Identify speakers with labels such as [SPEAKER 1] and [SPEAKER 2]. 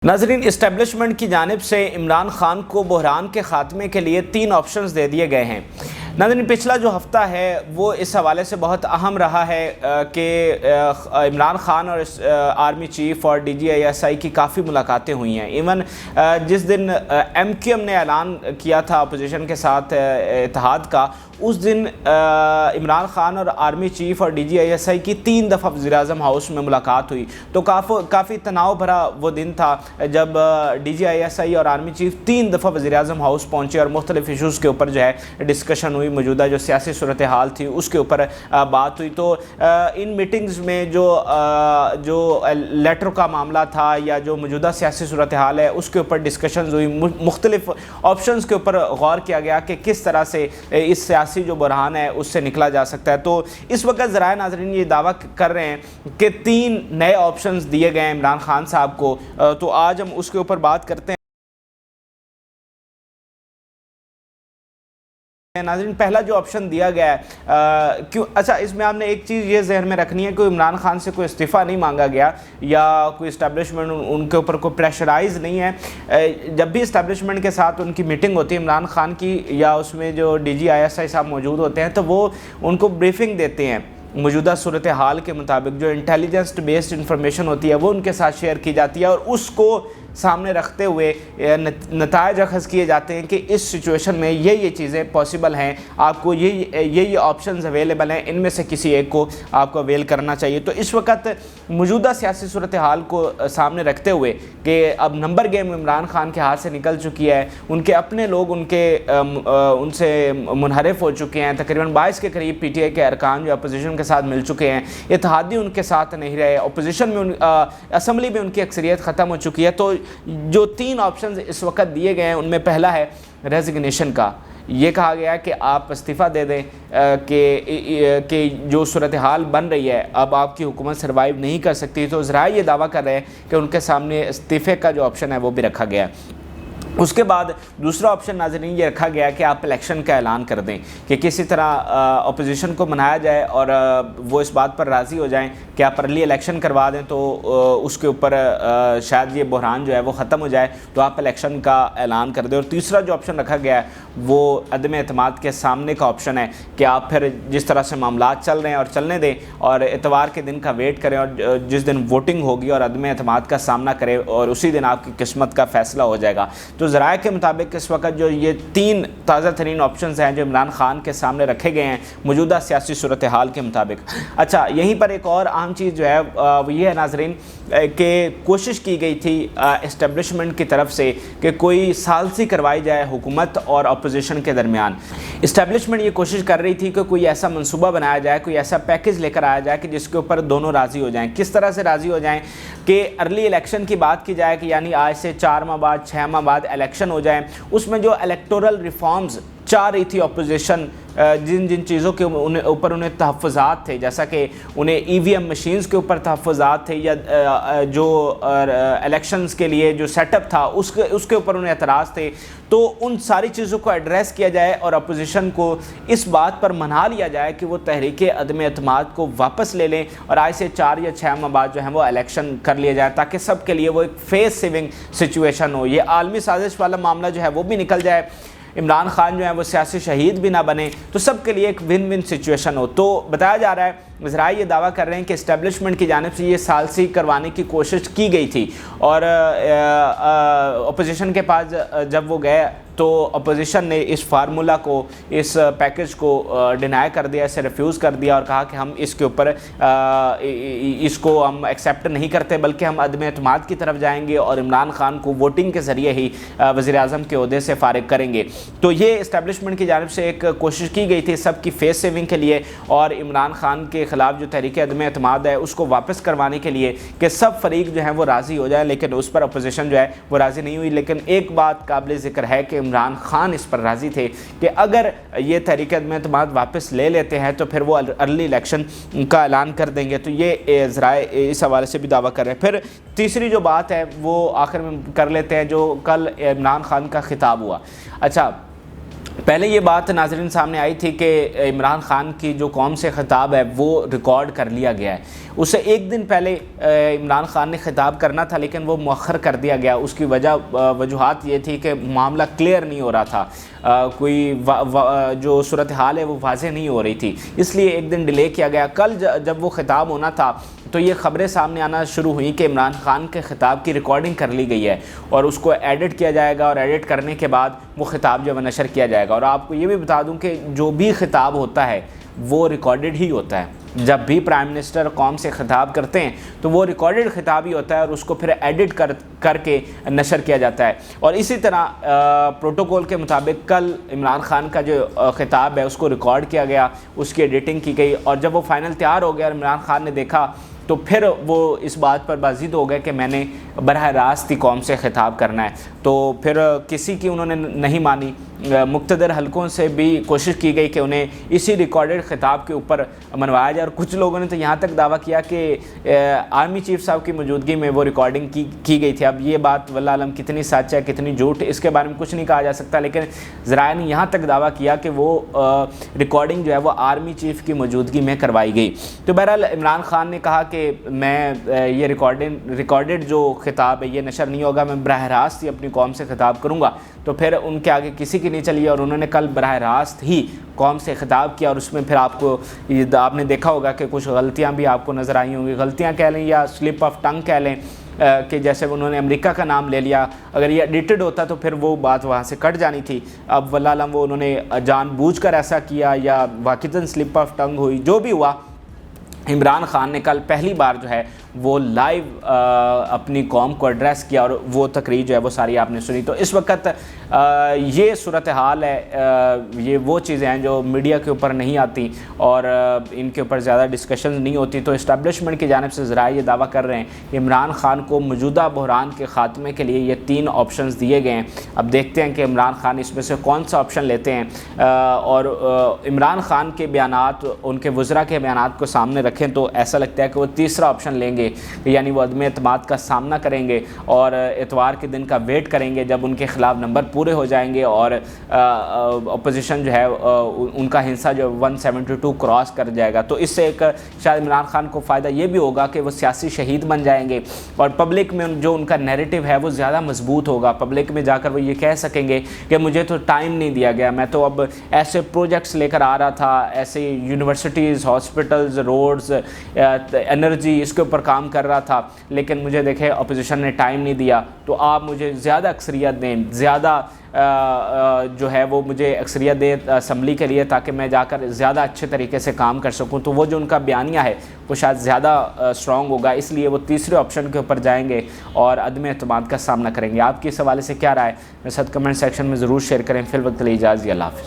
[SPEAKER 1] ناظرین، اسٹیبلشمنٹ کی جانب سے عمران خان کو بحران کے خاتمے کے لیے 3 آپشنز دے دیے گئے ہیں۔ ناظرین، پچھلا جو ہفتہ ہے وہ اس حوالے سے بہت اہم رہا ہے کہ عمران خان اور آرمی چیف اور DGISI کی کافی ملاقاتیں ہوئی ہیں۔ ایون جس دن MQM نے اعلان کیا تھا اپوزیشن کے ساتھ اتحاد کا، اس دن عمران خان اور آرمی چیف اور DGISI کی 3 دفعہ وزیراعظم ہاؤس میں ملاقات ہوئی۔ تو کافی تناؤ بھرا وہ دن تھا جب DGISI اور آرمی چیف 3 دفعہ وزیراعظم ہاؤس پہنچے اور مختلف ایشوز کے اوپر جو ہے ڈسکشن ہوئی، موجودہ جو سیاسی صورتحال تھی اس کے اوپر بات ہوئی۔ تو ان میٹنگز میں جو لیٹر کا معاملہ تھا یا جو موجودہ سیاسی صورتحال ہے اس کے اوپر ڈسکشنز ہوئی، مختلف آپشنز کے اوپر غور کیا گیا کہ کس طرح سے اس سیاسی جو بحران ہے اس سے نکلا جا سکتا ہے۔ تو اس وقت ذرائع ناظرین یہ دعویٰ کر رہے ہیں کہ 3 نئے آپشنز دیے گئے ہیں عمران خان صاحب کو، تو آج ہم اس کے اوپر بات کرتے ہیں۔ ناظرین، پہلا جو آپشن دیا گیا ہے اچھا، اس میں آپ نے ایک چیز یہ ذہن میں رکھنی ہے کہ عمران خان سے کوئی استعفیٰ نہیں مانگا گیا یا کوئی اسٹیبلشمنٹ ان کے اوپر کوئی پریشرائز نہیں ہے۔ جب بھی اسٹیبلشمنٹ کے ساتھ ان کی میٹنگ ہوتی ہے عمران خان کی، یا اس میں جو DGISI صاحب موجود ہوتے ہیں، تو وہ ان کو بریفنگ دیتے ہیں موجودہ صورتحال کے مطابق۔ جو انٹیلیجنس بیسڈ انفارمیشن ہوتی ہے وہ ان کے ساتھ شیئر کی جاتی ہے اور اس کو سامنے رکھتے ہوئے نتائج اخذ کیے جاتے ہیں کہ اس سچویشن میں یہ چیزیں پاسبل ہیں، آپ کو یہ آپشنز اویلیبل ہیں، ان میں سے کسی ایک کو آپ کو اویل کرنا چاہیے۔ تو اس وقت موجودہ سیاسی صورتحال کو سامنے رکھتے ہوئے کہ اب نمبر گیم عمران خان کے ہاتھ سے نکل چکی ہے، ان کے اپنے لوگ ان سے منحرف ہو چکے ہیں، تقریباً 22 کے قریب PTI کے ارکان جو اپوزیشن کے ساتھ مل چکے ہیں، اتحادی ان کے ساتھ نہیں رہے، اپوزیشن میں اسمبلی میں ان کی اکثریت ختم ہو چکی ہے۔ تو جو 3 آپشنز اس وقت دیے گئے ہیں ان میں پہلا ہے ریزگنیشن کا۔ یہ کہا گیا کہ آپ استعفیٰ دے دیں کہ جو صورتحال بن رہی ہے اب آپ کی حکومت سروائیو نہیں کر سکتی۔ تو ذرائع یہ دعویٰ کر رہے ہیں کہ ان کے سامنے استعفے کا جو آپشن ہے وہ بھی رکھا گیا ہے۔ اس کے بعد دوسرا آپشن ناظرین یہ رکھا گیا کہ آپ الیکشن کا اعلان کر دیں، کہ کسی طرح اپوزیشن کو منایا جائے اور وہ اس بات پر راضی ہو جائیں کہ آپ ارلی الیکشن کروا دیں تو اس کے اوپر شاید یہ بحران جو ہے وہ ختم ہو جائے، تو آپ الیکشن کا اعلان کر دیں۔ اور تیسرا جو آپشن رکھا گیا ہے وہ عدم اعتماد کے سامنے کا آپشن ہے کہ آپ پھر جس طرح سے معاملات چل رہے ہیں اور چلنے دیں اور اتوار کے دن کا ویٹ کریں اور جس دن ووٹنگ ہوگی اور عدم اعتماد کا سامنا کریں اور اسی دن آپ کی قسمت کا فیصلہ ہو جائے گا۔ تو ذرائع کے مطابق اس وقت جو یہ 3 تازہ ترین آپشنز ہیں جو عمران خان کے سامنے رکھے گئے ہیں موجودہ سیاسی صورتحال کے مطابق۔ اچھا، یہیں پر ایک اور اہم چیز جو ہے وہ یہ ہے ناظرین کہ کوشش کی گئی تھی اسٹیبلشمنٹ کی طرف سے کہ کوئی ثالثی کروائی جائے حکومت اور اپوزیشن کے درمیان۔ اسٹیبلشمنٹ یہ کوشش کر رہی تھی کہ کوئی ایسا منصوبہ بنایا جائے، کوئی ایسا پیکج لے کر آیا جائے کہ جس کے اوپر دونوں راضی ہو جائیں۔ کس طرح سے راضی ہو جائیں کہ ارلی الیکشن کی بات کی جائے کہ یعنی آج سے 4 ماہ بعد 6 ماہ بعد الیکشن ہو جائے، اس میں جو الیکٹورل ریفارمز چاہ رہی تھی اپوزیشن، جن چیزوں کے اوپر انہیں تحفظات تھے، جیسا کہ انہیں EVM مشینز کے اوپر تحفظات تھے یا جو الیکشنز کے لیے جو سیٹ اپ تھا اس کے اوپر انہیں اعتراض تھے، تو ان ساری چیزوں کو ایڈریس کیا جائے اور اپوزیشن کو اس بات پر منا لیا جائے کہ وہ تحریک عدم اعتماد کو واپس لے لیں اور آج سے 4 یا 6 ماہ بعد جو ہے وہ الیکشن کر لیا جائے، تاکہ سب کے لیے وہ ایک فیس سیونگ سچویشن ہو، یہ عالمی سازش والا معاملہ جو ہے وہ بھی نکل جائے، عمران خان جو ہے وہ سیاسی شہید بھی نہ بنے، تو سب کے لیے ایک ون ون سچویشن ہو۔ تو بتایا جا رہا ہے، ذرائع یہ دعویٰ کر رہے ہیں کہ اسٹیبلشمنٹ کی جانب سے یہ ثالثی کروانے کی کوشش کی گئی تھی اور اپوزیشن کے پاس جب وہ گئے تو اپوزیشن نے اس فارمولا کو، اس پیکج کو ڈینائی کر دیا، اسے ریفیوز کر دیا اور کہا کہ ہم اس کے اوپر اس کو ہم ایکسیپٹ نہیں کرتے، بلکہ ہم عدم اعتماد کی طرف جائیں گے اور عمران خان کو ووٹنگ کے ذریعے ہی وزیر اعظم کے عہدے سے فارغ کریں گے۔ تو یہ اسٹیبلشمنٹ کی جانب سے ایک کوشش کی گئی تھی سب کی فیس سیونگ کے لیے اور عمران خان کے خلاف جو تحریک عدم اعتماد ہے اس کو واپس کروانے کے لیے کہ سب فریق جو ہیں وہ راضی ہو جائیں، لیکن اس پر اپوزیشن جو ہے وہ راضی نہیں ہوئی۔ لیکن ایک بات قابل ذکر ہے کہ عمران خان اس پر راضی تھے کہ اگر یہ تحریک عدم اعتماد واپس لے لیتے ہیں تو پھر وہ ارلی الیکشن کا اعلان کر دیں گے۔ تو یہ ذرائع اس حوالے سے بھی دعویٰ کر رہے ہیں۔ پھر تیسری جو بات ہے وہ آخر میں کر لیتے ہیں، جو کل عمران خان کا خطاب ہوا۔ اچھا، پہلے یہ بات ناظرین سامنے آئی تھی کہ عمران خان کی جو قوم سے خطاب ہے وہ ریکارڈ کر لیا گیا ہے. اسے ایک دن پہلے عمران خان نے خطاب کرنا تھا لیکن وہ مؤخر کر دیا گیا. اس کی وجوہات یہ تھی کہ معاملہ کلیئر نہیں ہو رہا تھا, کوئی جو صورتحال ہے وہ واضح نہیں ہو رہی تھی, اس لیے ایک دن ڈیلے کیا گیا. کل جب وہ خطاب ہونا تھا تو یہ خبریں سامنے آنا شروع ہوئیں کہ عمران خان کے خطاب کی ریکارڈنگ کر لی گئی ہے اور اس کو ایڈٹ کیا جائے گا, اور ایڈٹ کرنے کے بعد وہ خطاب جو ہے نشر کیا جائے گا. اور آپ کو یہ بھی بتا دوں کہ جو بھی خطاب ہوتا ہے وہ ریکارڈڈ ہی ہوتا ہے. جب بھی پرائم منسٹر قوم سے خطاب کرتے ہیں تو وہ ریکارڈڈ خطاب ہی ہوتا ہے اور اس کو پھر ایڈٹ کر کے نشر کیا جاتا ہے. اور اسی طرح پروٹوکول کے مطابق کل عمران خان کا جو خطاب ہے اس کو ریکارڈ کیا گیا, اس کی ایڈیٹنگ کی گئی, اور جب وہ فائنل تیار ہو گیا اور عمران خان نے دیکھا تو پھر وہ اس بات پر بازید ہو گئے کہ میں نے براہ راست ہی قوم سے خطاب کرنا ہے. تو پھر کسی کی انہوں نے نہیں مانی. مقتدر حلقوں سے بھی کوشش کی گئی کہ انہیں اسی ریکارڈڈ خطاب کے اوپر منوایا جائے, اور کچھ لوگوں نے تو یہاں تک دعویٰ کیا کہ آرمی چیف صاحب کی موجودگی میں وہ ریکارڈنگ کی گئی تھی. اب یہ بات واللہ عالم کتنی سچ ہے کتنی جھوٹ, اس کے بارے میں کچھ نہیں کہا جا سکتا, لیکن ذرائع نے یہاں تک دعویٰ کیا کہ وہ ریکارڈنگ جو ہے وہ آرمی چیف کی موجودگی میں کروائی گئی. تو بہرحال عمران خان نے کہا کہ میں یہ ریکارڈڈ جو خطاب ہے یہ نشر نہیں ہوگا, میں براہ راست ہی اپنی قوم سے خطاب کروں گا. تو پھر ان کے آگے کسی کی نہیں چلی اور انہوں نے کل براہ راست ہی قوم سے خطاب کیا. اور اس میں پھر آپ نے دیکھا ہوگا کہ کچھ غلطیاں بھی آپ کو نظر آئی ہوں گی, غلطیاں کہہ لیں یا سلپ آف ٹنگ کہہ لیں, کہ جیسے انہوں نے امریکہ کا نام لے لیا. اگر یہ ایڈیٹڈ ہوتا تو پھر وہ بات وہاں سے کٹ جانی تھی. اب واللہ علم وہ انہوں نے جان بوجھ کر ایسا کیا یا واقعتاً سلپ آف ٹنگ ہوئی, جو بھی ہوا عمران خان نے کل پہلی بار جو ہے وہ لائیو اپنی قوم کو ایڈریس کیا, اور وہ تقریر جو ہے وہ ساری آپ نے سنی. تو اس وقت یہ صورتحال ہے, یہ وہ چیزیں ہیں جو میڈیا کے اوپر نہیں آتی اور ان کے اوپر زیادہ ڈسکشنز نہیں ہوتی. تو اسٹیبلشمنٹ کی جانب سے ذرائع یہ دعویٰ کر رہے ہیں کہ عمران خان کو موجودہ بحران کے خاتمے کے لیے یہ 3 آپشنز دیے گئے ہیں. اب دیکھتے ہیں کہ عمران خان اس میں سے کون سا آپشن لیتے ہیں. اور عمران خان کے بیانات, ان کے وزراء کے بیانات کو سامنے رکھیں تو ایسا لگتا ہے کہ وہ تیسرا آپشن لیں گے, یعنی وہ عدم اعتماد کا سامنا کریں گے اور اتوار کے دن کا ویٹ کریں گے جب ان کے خلاف نمبر پورے ہو جائیں گے اور اپوزیشن جو ہے ان کا ہنسا جو 172 کراس کر جائے گا. تو اس سے ایک شاید عمران خان کو فائدہ یہ بھی ہوگا کہ وہ سیاسی شہید بن جائیں گے اور پبلک میں جو ان کا نیریٹو ہے وہ زیادہ مضبوط ہوگا. پبلک میں جا کر وہ یہ کہہ سکیں گے کہ مجھے تو ٹائم نہیں دیا گیا, میں تو اب ایسے پروجیکٹس لے کر آ رہا تھا, ایسے یونیورسٹیز, ہاسپٹلز, روڈز, انرجی, اس کے اوپر کام کر رہا تھا, لیکن مجھے دیکھے اپوزیشن نے ٹائم نہیں دیا. تو آپ مجھے زیادہ اکثریت دیں, زیادہ جو ہے وہ مجھے اکثریت دیں اسمبلی کے لیے تاکہ میں جا کر زیادہ اچھے طریقے سے کام کر سکوں. تو وہ جو ان کا بیانیہ ہے وہ شاید زیادہ اسٹرانگ ہوگا, اس لیے وہ تیسرے آپشن کے اوپر جائیں گے اور عدم اعتماد کا سامنا کریں گے. آپ کی اس حوالے سے کیا رائے, میرے ساتھ کمنٹ سیکشن میں ضرور شیئر کریں. فی الوقت کے لیے اجازت, اللہ حافظ.